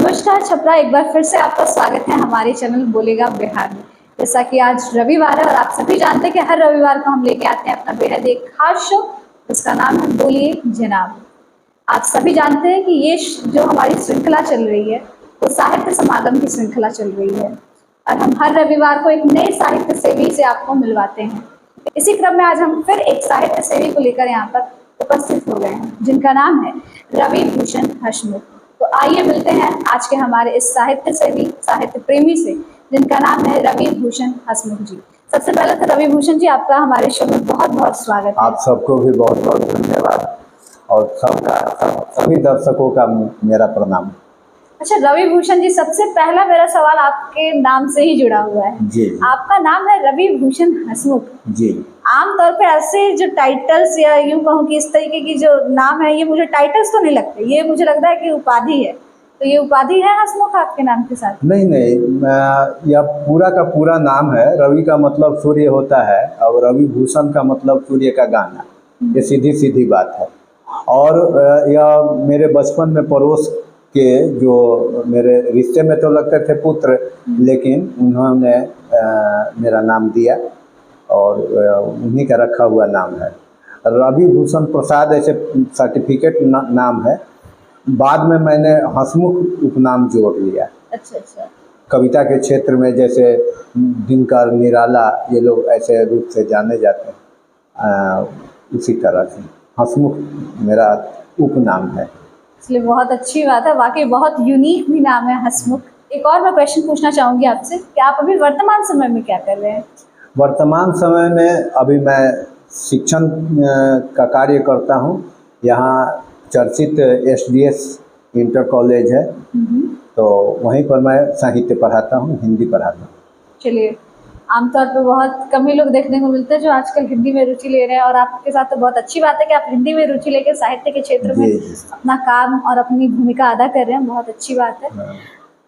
नमस्कार छपरा, एक बार फिर से आपका स्वागत है हमारे चैनल बोलेगा बिहार में। जैसा कि आज रविवार है और आप सभी जानते हैं कि हर रविवार को हम लेके आते हैं अपना बेहद एक खास शो, उसका नाम है बोलिए जनाब। आप सभी जानते हैं कि ये जो हमारी श्रृंखला चल रही है वो साहित्य समागम की श्रृंखला चल रही है और हम हर रविवार को एक नए साहित्य सेवी से आपको मिलवाते हैं। इसी क्रम में आज हम फिर एक साहित्य सेवी को लेकर यहाँ पर उपस्थित हो गए हैं जिनका नाम है रवि भूषण हसमुख। तो आइए मिलते हैं आज के हमारे इस साहित्य सेवी, साहित्य प्रेमी से जिनका नाम है रवि भूषण हसमुख जी। सबसे पहले तो रवि भूषण जी, आपका हमारे शो में बहुत बहुत स्वागत है। आप सबको भी बहुत बहुत धन्यवाद और सभी दर्शकों का मेरा प्रणाम। अच्छा रवि भूषण जी, सबसे पहला मेरा सवाल आपके नाम से ही जुड़ा हुआ है जी। आपका नाम है रवि भूषण हसमुख जी। आमतौर पे ऐसे जो टाइटल्स या यूं कहूँ कि इस तरीके की जो नाम है, ये मुझे टाइटल्स तो नहीं लगते, ये मुझे लगता है कि उपाधि है। तो ये उपाधि है हसमुख आपके नाम के साथ? नहीं, यह पूरा का पूरा नाम है। रवि का मतलब सूर्य होता है और रवि भूषण का मतलब सूर्य का गाना। ये सीधी सीधी बात है। और यह मेरे बचपन में पड़ोस के जो मेरे रिश्ते में तो लगते थे पुत्र, लेकिन उन्होंने मेरा नाम दिया और उन्हीं का रखा हुआ नाम है। रवि भूषण प्रसाद ऐसे सर्टिफिकेट नाम है। बाद में मैंने हसमुख उपनाम जोड़ लिया। अच्छा। कविता के क्षेत्र में जैसे दिनकर, निराला, ये लोग ऐसे रूप से जाने जाते हैं, उसी तरह से हसमुख मेरा उपनाम है। इसलिए बहुत अच्छी बात है, वाकई बहुत यूनिक भी नाम है हसमुख। एक और मैं क्वेश्चन पूछना चाहूँगी आपसे कि आप अभी वर्तमान समय में क्या कर रहे हैं? वर्तमान समय में अभी मैं शिक्षण का कार्य करता हूँ। यहाँ चर्चित एसडीएस इंटर कॉलेज है, तो वहीं पर मैं साहित्य पढ़ाता हूँ, हिंदी पढ़ाता हूँ। चलिए, आमतौर पर बहुत कम ही लोग देखने को मिलते हैं जो आजकल हिंदी में रुचि ले रहे हैं, और आपके साथ तो बहुत अच्छी बात है कि आप हिंदी में रुचि लेकर साहित्य के क्षेत्र में अपना काम और अपनी भूमिका अदा कर रहे हैं। बहुत अच्छी बात है।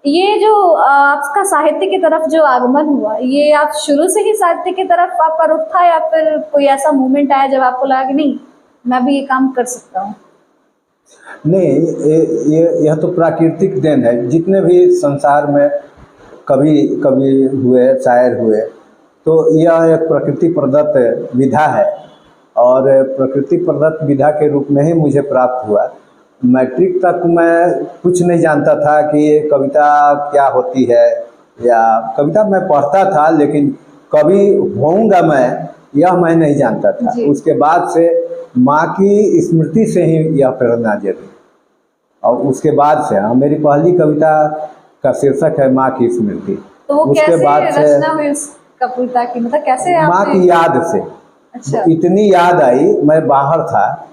ये जो आपका साहित्य की तरफ जो आगमन हुआ, ये आप शुरू से ही साहित्य की तरफ आपका रुख था या फिर कोई ऐसा मोमेंट आया जब आपको लगा कि नहीं मैं भी ये काम कर सकता हूँ? नहीं, यह तो प्राकृतिक देन है। जितने भी संसार में कभी कभी हुए, शायर हुए, तो यह एक प्रकृति प्रदत्त विधा है और प्रकृति प्रदत्त विधा के रूप में ही मुझे प्राप्त हुआ। मैट्रिक तक मैं कुछ नहीं जानता था कि ये कविता क्या होती है, या कविता मैं पढ़ता था लेकिन कभी होऊंगा यह मैं नहीं जानता था। उसके बाद से माँ की स्मृति से ही यह प्रेरणा जगी और उसके बाद से मेरी पहली कविता का शीर्षक है माँ की स्मृति। तो वो उसके कैसे बाद से रचना हुई उस कविता की, मतलब कैसे माँ की याद से? अच्छा। इतनी याद आई, मैं बाहर था,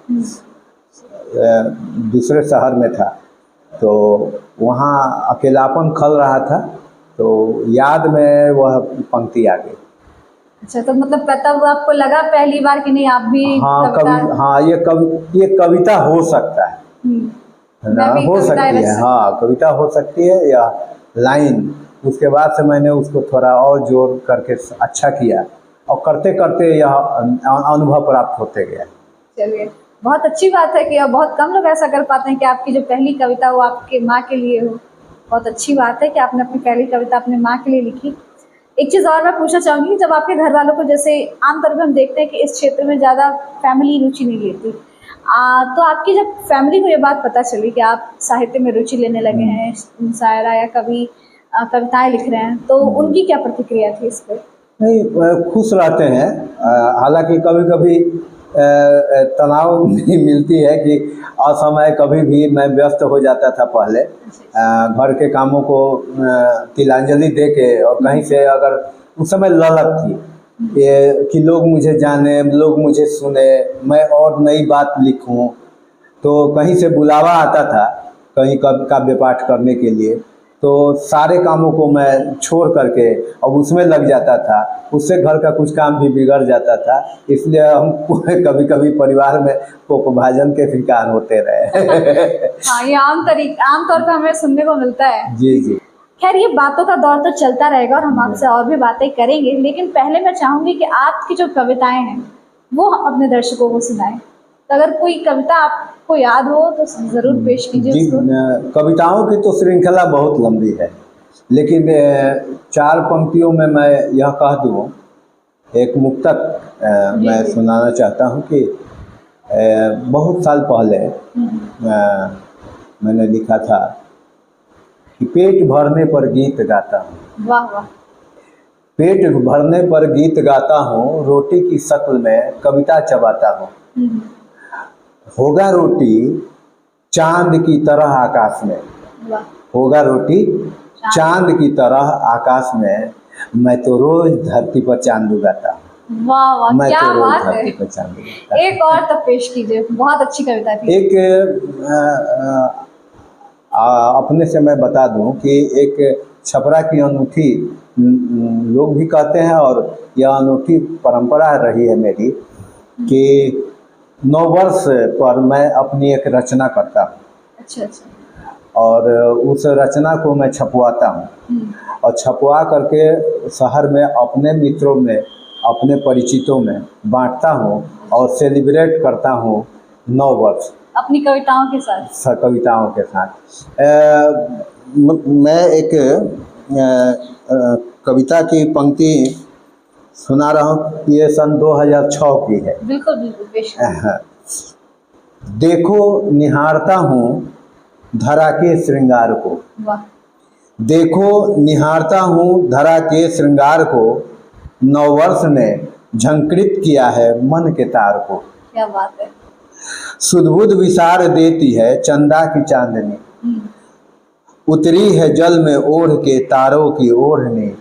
दूसरे शहर में था, तो वहाँ अकेलापन खल रहा था, तो याद में वह पंक्ति आ गई। अच्छा, तो मतलब तब आपको लगा पहली बार कि नहीं आप भी ये कविता हो सकता है, हो सकती है। हाँ, कविता हो सकती है या लाइन। उसके बाद से मैंने उसको थोड़ा और जोर करके अच्छा किया और करते करते यह अनुभव प्राप्त होते गया। चलिए, बहुत अच्छी बात है कि अब बहुत कम लोग ऐसा कर पाते हैं कि आपकी जो पहली कविता वो आपके माँ के लिए हो। बहुत अच्छी बात है कि आपने अपनी पहली कविता अपने माँ के लिए लिखी। एक चीज़ और मैं पूछना चाहूँगी, जब आपके घर वालों को, जैसे आमतौर पर हम देखते हैं कि इस क्षेत्र में ज़्यादा फैमिली रुचि नहीं लेती, तो आपकी जब फैमिली को ये बात पता चली कि आप साहित्य में रुचि लेने लगे हैं, शायरा या कविताएं लिख रहे हैं, तो उनकी क्या प्रतिक्रिया थी इस पर? नहीं, खुश रहते हैं। हालांकि कभी कभी तनाव भी मिलती है कि असमय कभी भी मैं व्यस्त हो जाता था पहले, घर के कामों को तिलांजलि दे के, और कहीं से अगर उस समय ललक थी ये कि लोग मुझे जाने, लोग मुझे सुने, मैं और नई बात लिखूं, तो कहीं से बुलावा आता था कहीं काव्य पाठ करने के लिए, तो सारे कामों को मैं छोड़ करके अब उसमें लग जाता था। उससे घर का कुछ काम भी बिगड़ जाता था, इसलिए हम कभी कभी परिवार में कोपभाजन के शिकार होते रहे। हाँ, ये आमतौर पर हमें सुनने को मिलता है। जी। खैर, ये बातों का दौर तो चलता रहेगा और हम आपसे और भी बातें करेंगे, लेकिन पहले मैं चाहूंगी कि आपकी जो कविताएं हैं वो अपने दर्शकों को सुनाएं। तो अगर कोई कविता आपको याद हो तो जरूर पेश कीजिए जी, उसको। कविताओं की तो श्रृंखला बहुत लंबी है, लेकिन 4 पंक्तियों में मैं यह कह दूँ, एक मुक्तक मैं जी। सुनाना चाहता हूँ कि बहुत साल पहले मैंने लिखा था कि पेट भरने पर गीत गाता हूँ, वाह वाह। पेट भरने पर गीत गाता हूँ, रोटी की शक्ल में कविता चबाता हूँ। होगा रोटी चांद की तरह आकाश में, वाह। होगा रोटी चांद की तरह आकाश में, मैं तो रोज धरती पर चांद उगाता हूँ। वाह वाह, मैं क्या तो रोज बात है। धरती पर चांद उगाता हूँ। एक और तब पेश कीजिए, बहुत अच्छी कविता थी। एक अपने से मैं बता दूं कि एक छपरा की अनूठी लोग भी कहते हैं, और यह अनूठी परंपरा रही है मेरी कि 9 वर्ष पर मैं अपनी एक रचना करता हूँ। अच्छा अच्छा। और उस रचना को मैं छपवाता हूँ और छपवा करके शहर में अपने मित्रों में, अपने परिचितों में बांटता हूँ और सेलिब्रेट करता हूँ 9 वर्ष अपनी कविताओं के साथ। कविताओं के साथ। मैं एक कविता की पंक्ति सुना रहा हूँ, ये सन 2006 की है। बिल्कुल बिल्कुल पेश कीजिए। देखो निहारता हूँ धरा के श्रृंगार को, वाह। देखो निहारता हूँ धरा के श्रृंगार को, 9 वर्ष ने झंकृत किया है मन के तार को। क्या बात है। सुध-बुध विसार देती है चंदा की चांदनी, उतरी है जल में ओढ़ के तारों की ओढ़नी,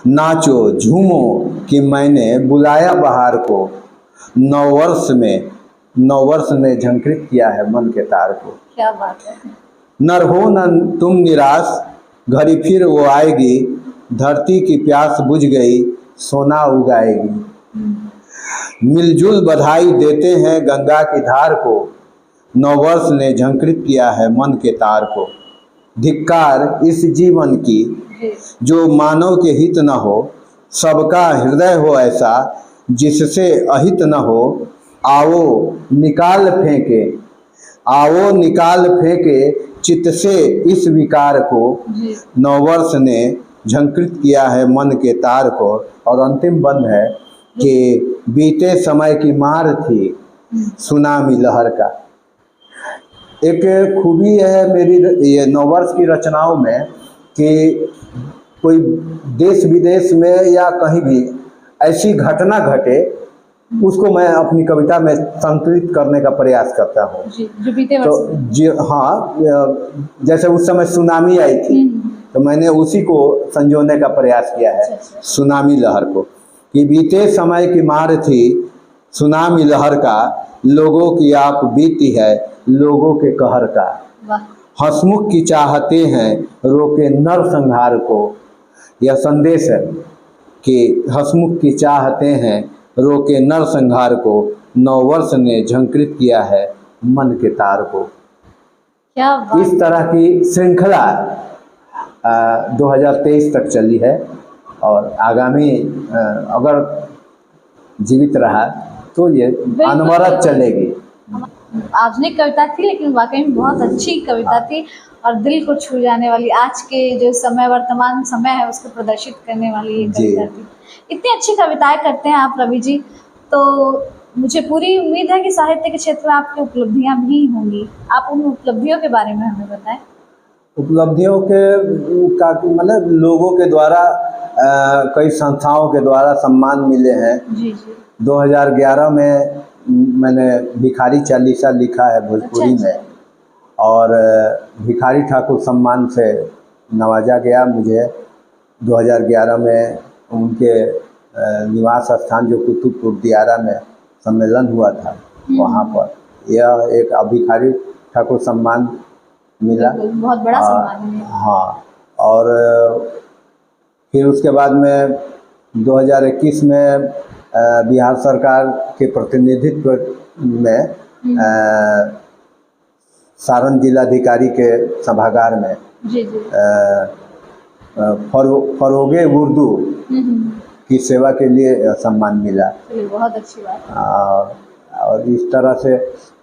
नाचो झूमो कि मैंने बुलाया बहार को, 9 वर्ष ने झंकृत किया है मन के तार को। क्या बात है। नर हो न तुम निराश, घड़ी फिर वो आएगी, धरती की प्यास बुझ गई सोना उगाएगी। मिलजुल बधाई देते हैं गंगा की धार को, 9 वर्ष ने झंकृत किया है मन के तार को। धिक्कार इस जीवन की जो मानव के हित न हो, सबका हृदय हो ऐसा जिससे अहित न हो, आओ निकाल फेंके, आओ निकाल फेंके चित्त से इस विकार को, 9 वर्ष ने झंकृत किया है मन के तार को। और अंतिम बंद है कि बीते समय की मार थी सुनामी लहर का। एक खूबी है मेरी ये 9 वर्ष की रचनाओं में कि कोई देश विदेश में या कहीं भी ऐसी घटना घटे, उसको मैं अपनी कविता में संकलित करने का प्रयास करता हूँ। जो बीते वर्ष तो जी हाँ, जैसे उस समय सुनामी आई थी तो मैंने उसी को संजोने का प्रयास किया है, सुनामी लहर को, कि बीते समय की मार थी सुनामी लहर का, लोगों की आप बीती है लोगों के कहर का। हंसमुख की चाहते हैं रोके नर संहार को। यह संदेश है कि हंसमुख की चाहते हैं रोके नर संहार को, 9 वर्ष ने झंकृत किया है मन के तार को। क्या बात। इस तरह की श्रृंखला 2023 तक चली है और आगामी अगर जीवित रहा तो ये अनवरत चलेगी। आधुनिक कविता थी लेकिन वाकई में बहुत अच्छी कविता थी और दिल को छू जाने वाली, आज के जो समय वर्तमान समय है उसको प्रदर्शित करने वाली ये कविता थी। इतनी अच्छी कविताएं करते हैं आप रवि जी, तो मुझे पूरी उम्मीद है कि साहित्य के क्षेत्र में आपकी उपलब्धियां भी होंगी। आप उन उपलब्धियों के बारे में हमें बताएं। उपलब्धियों के का मतलब लोगों के द्वारा कई संस्थाओं के द्वारा सम्मान मिले हैं। जी जी। 2011 में मैंने भिखारी चालीसा लिखा है भोजपुरी में, और भिखारी ठाकुर सम्मान से नवाजा गया मुझे 2011 में। उनके निवास स्थान जो कुतुबपुर दियारा में सम्मेलन हुआ था, वहाँ पर यह एक भिखारी ठाकुर सम्मान मिला, बहुत बड़ा सम्मान है। हाँ, और फिर उसके बाद में 2021 में बिहार सरकार के प्रतिनिधित्व में सारण जिलाधिकारी के सभागार में जी जी। फरोगे उर्दू की सेवा के लिए सम्मान मिला। बहुत अच्छी बात है। और इस तरह से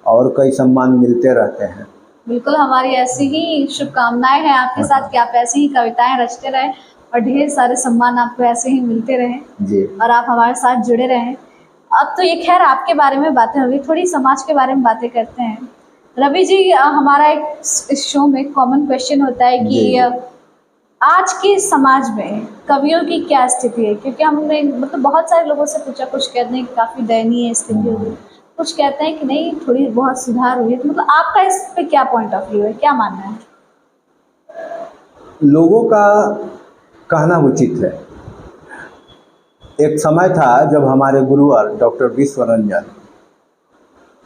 और कई सम्मान मिलते रहते हैं। बिल्कुल, हमारी ऐसी ही शुभकामनाएं हैं आपके साथ कि आप ऐसी ही कविताएं रचते रहें और ढेर सारे सम्मान आपको ऐसे ही मिलते रहें जी। और आप हमारे साथ जुड़े रहें। अब तो ये खैर आपके बारे में बातें होगी, थोड़ी समाज के बारे में बातें करते हैं। रवि जी, हमारा एक इस शो में कॉमन क्वेश्चन होता है कि आज के समाज में कवियों की क्या स्थिति है? क्योंकि हमने मतलब बहुत सारे लोगों से पूछा, कुछ कहते हैं कि काफ़ी दयनीय स्थिति हो गई, कुछ कहते हैं कि नहीं थोड़ी बहुत सुधार हुई है। तो मतलब आपका इस पे क्या पॉइंट ऑफ व्यू है, क्या मानना है? लोगों का कहना उचित है। एक समय था जब हमारे गुरुवर डॉक्टर विश्वरंजन,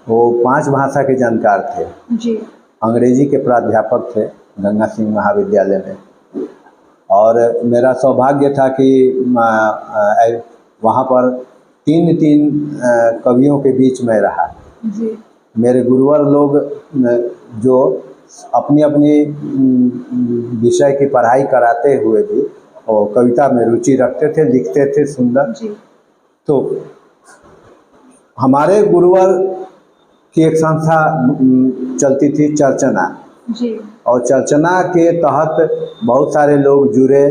वो 5 भाषा के जानकार थे जी। अंग्रेजी के प्राध्यापक थे गंगा सिंह महाविद्यालय में, और मेरा सौभाग्य था कि वहाँ पर 3 कवियों के बीच में रहा। जी। मेरे गुरुवर लोग जो अपनी अपनी विषय की पढ़ाई कराते हुए भी और कविता में रुचि रखते थे, लिखते थे सुंदर। जी। तो हमारे गुरुवर की एक संस्था चलती थी चर्चना, जी। और चर्चना के तहत बहुत सारे लोग जुड़े,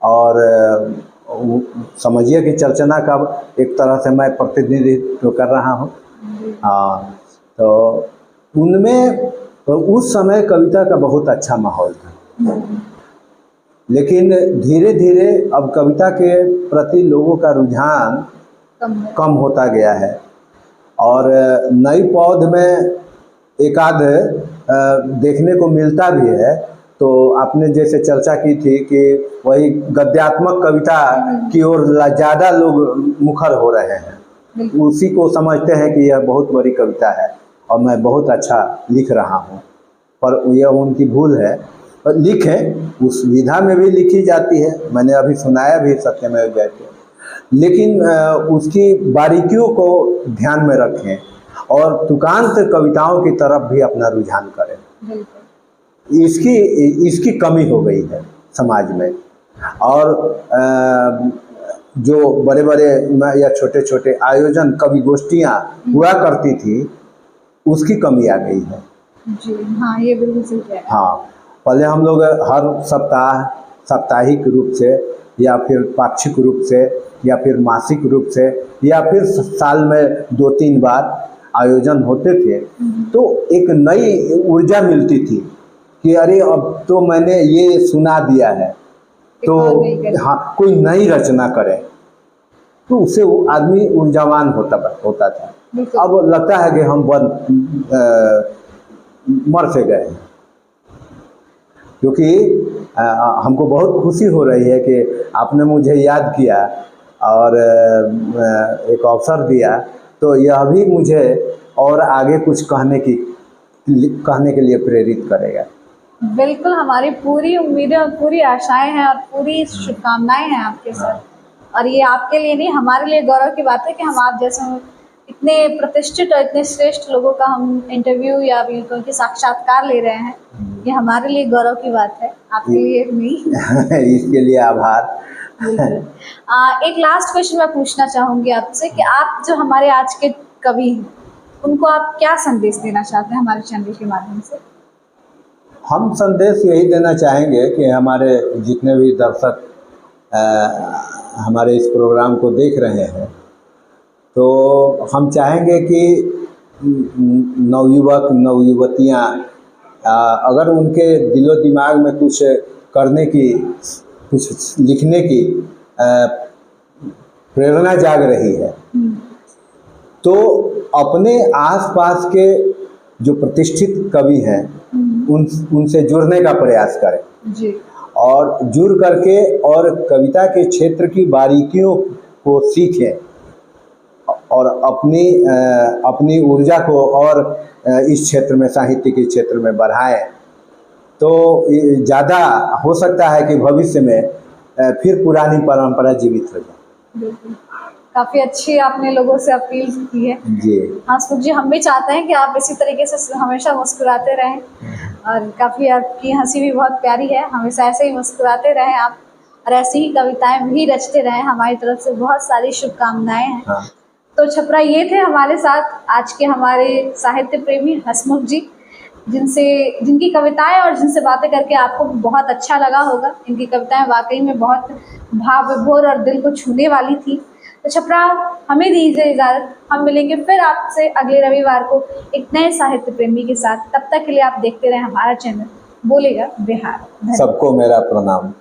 और समझिए कि चर्चना का एक तरह से मैं प्रतिनिधित्व कर रहा हूँ। हाँ, तो उनमें तो उस समय कविता का बहुत अच्छा माहौल था, लेकिन धीरे धीरे अब कविता के प्रति लोगों का रुझान कम होता गया है, और नई पौध में एक आध देखने को मिलता भी है। तो आपने जैसे चर्चा की थी कि वही गद्यात्मक कविता की ओर ज़्यादा लोग मुखर हो रहे हैं, उसी को समझते हैं कि यह बहुत बड़ी कविता है और मैं बहुत अच्छा लिख रहा हूँ, पर यह उनकी भूल है। लिखें, उस विधा में भी लिखी जाती है, मैंने अभी सुनाया भी सत्यमेव जयते, लेकिन उसकी बारीकियों को ध्यान में रखें और तुकांत कविताओं की तरफ भी अपना रुझान करें। इसकी कमी हो गई है समाज में, और जो बड़े बड़े या छोटे छोटे आयोजन कवि गोष्ठियाँ हुआ करती थी, उसकी कमी आ गई है। जी हाँ, ये बिल्कुल सही है। हाँ, पहले हम लोग हर सप्ताह साप्ताहिक रूप से या फिर पाक्षिक रूप से या फिर मासिक रूप से या फिर साल में 2-3 बार आयोजन होते थे, तो एक नई ऊर्जा मिलती थी कि अरे अब तो मैंने ये सुना दिया है, तो हाँ कोई नई रचना करे, तो उससे वो आदमी ऊर्जावान होता था। अब लगता है कि हम मर से गए, क्योंकि हमको बहुत खुशी हो रही है कि आपने मुझे याद किया और एक अवसर दिया, तो यह भी मुझे और आगे कुछ कहने के लिए प्रेरित करेगा। बिल्कुल, हमारी पूरी उम्मीदें और पूरी आशाएं हैं और पूरी शुभकामनाएं हैं आपके साथ, और ये आपके लिए नहीं, हमारे लिए गौरव की बात है कि हम आप जैसे इतने प्रतिष्ठित और इतने श्रेष्ठ लोगों का हम इंटरव्यू या उनके साक्षात्कार ले रहे हैं। ये हमारे लिए गौरव की बात है, आपके लिए नहीं। इसके लिए आभार। एक लास्ट क्वेश्चन मैं पूछना चाहूँगी आपसे कि आप जो हमारे आज के कवि हैं, उनको आप क्या संदेश देना चाहते हैं हमारे चैनल के माध्यम से? हम संदेश यही देना चाहेंगे कि हमारे जितने भी दर्शक हमारे इस प्रोग्राम को देख रहे हैं, तो हम चाहेंगे कि नवयुवक नवयुवतियाँ अगर उनके दिलो दिमाग में कुछ करने की, कुछ लिखने की प्रेरणा जाग रही है, तो अपने आसपास के जो प्रतिष्ठित कवि हैं उनसे जुड़ने का प्रयास करें जी। और जुड़ करके और कविता के क्षेत्र की बारीकियों को सीखें और अपनी ऊर्जा को और इस क्षेत्र में, साहित्य के क्षेत्र में बढ़ाएं, तो ज़्यादा हो सकता है कि भविष्य में फिर पुरानी परंपरा जीवित हो जाए। काफ़ी अच्छी आपने लोगों से अपील की है जी। हाँ सुख जी, हम भी चाहते हैं कि आप इसी तरीके से हमेशा मुस्कुराते रहें, और काफ़ी आपकी हंसी भी बहुत प्यारी है, हमेशा ऐसे ही मुस्कुराते रहें आप, और ऐसी ही कविताएं भी रचते रहें। हमारी तरफ से बहुत सारी शुभकामनाएं हैं। हाँ। तो छपरा ये थे हमारे साथ आज के हमारे साहित्य प्रेमी हसमुख जी, जिनकी कविताएं और जिनसे बातें करके आपको बहुत अच्छा लगा होगा। इनकी कविताएं वाकई में बहुत भाव विभोर और दिल को छूने वाली थी। तो छपरा हमें दीजिए इजाज़त, हम मिलेंगे फिर आपसे अगले रविवार को एक नए साहित्य प्रेमी के साथ। तब तक के लिए आप देखते रहें हमारा चैनल बोलेगा बिहार। सबको मेरा प्रणाम।